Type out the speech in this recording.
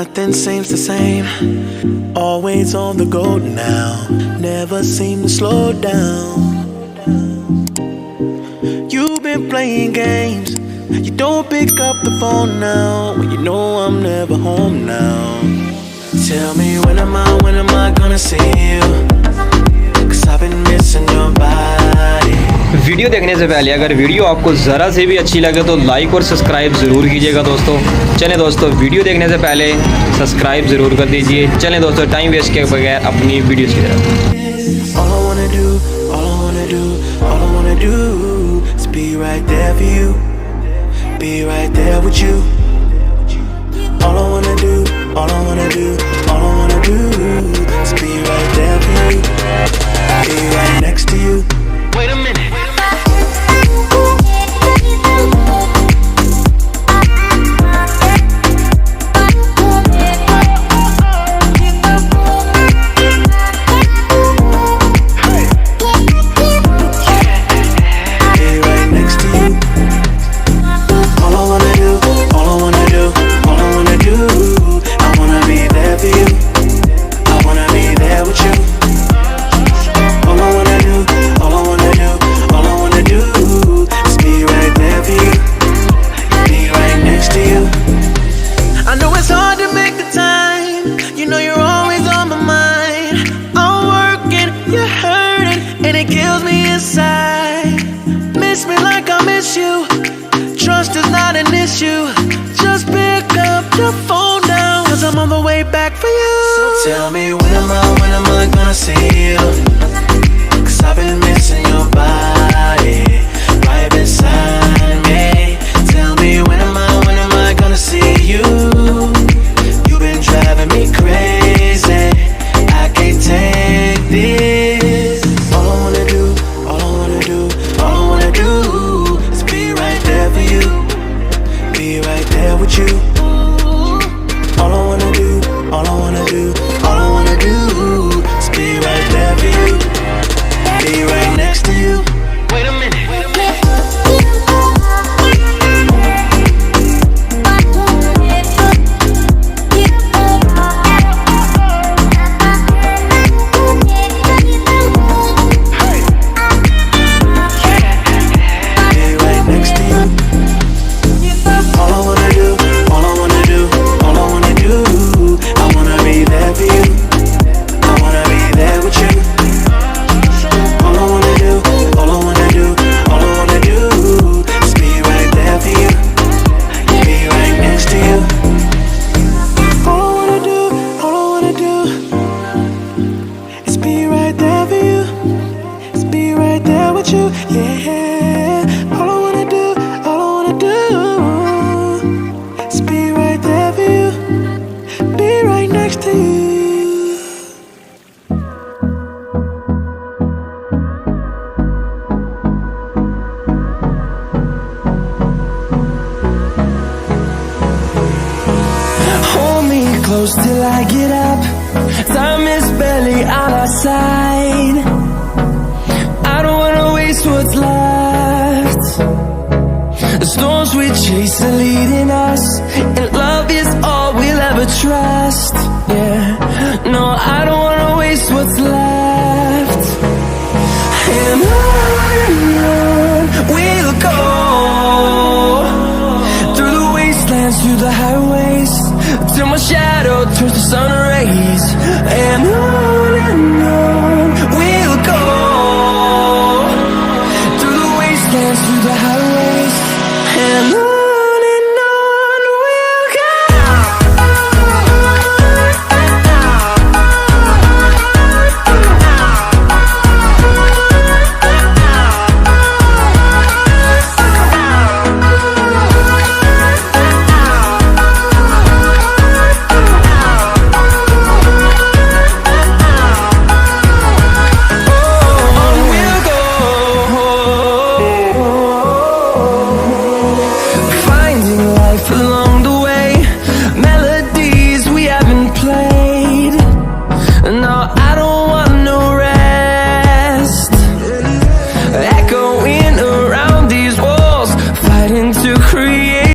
Nothing seems the same. Always on the go now. Never seem to slow down. You've been playing games. You don't pick up the phone now. When you know I'm never home now. Tell me when am I gonna see you? 'Cause I've been missing your body. Video देखने से पहले अगर video आपको ज़रा से भी अच्छी लगे तो लाइक और सब्सक्राइब ज़रूर कीजिएगा दोस्तों। चलें दोस्तों, वीडियो देखने से पहले सब्सक्राइब ज़रूर कर दीजिए। चलें दोस्तों, टाइम वेस्ट किए बगैर अपनी वीडियो की तरफ। All I wanna do, all I wanna do, all I wanna do is be right there for you, be right there with you. All I wanna do, all I wanna do, all I wanna do is be right there for you, be right next to you. Wait a minute. Miss me like I miss you. Trust is not an issue. Just pick up your phone now, 'cause I'm on the way back for you. So tell me when am I gonna see you? 'Cause I've been missing your body right beside me. Tell me when am I gonna see you? You've been driving me crazy. I can't take this. All I wanna do, all I wanna do, all I wanna do is be right there for you, be right there with you. All I wanna do, all I wanna do, all I wanna do is be right there for you, be right next to you. Wait a minute. Yeah, all I wanna do, all I wanna do is be right there for you, be right next to you. Hold me close till I get up. Time is barely on our side. What's left? The storms we chase are leading us, and love is all we'll ever trust. Yeah, no, I don't wanna waste what's left.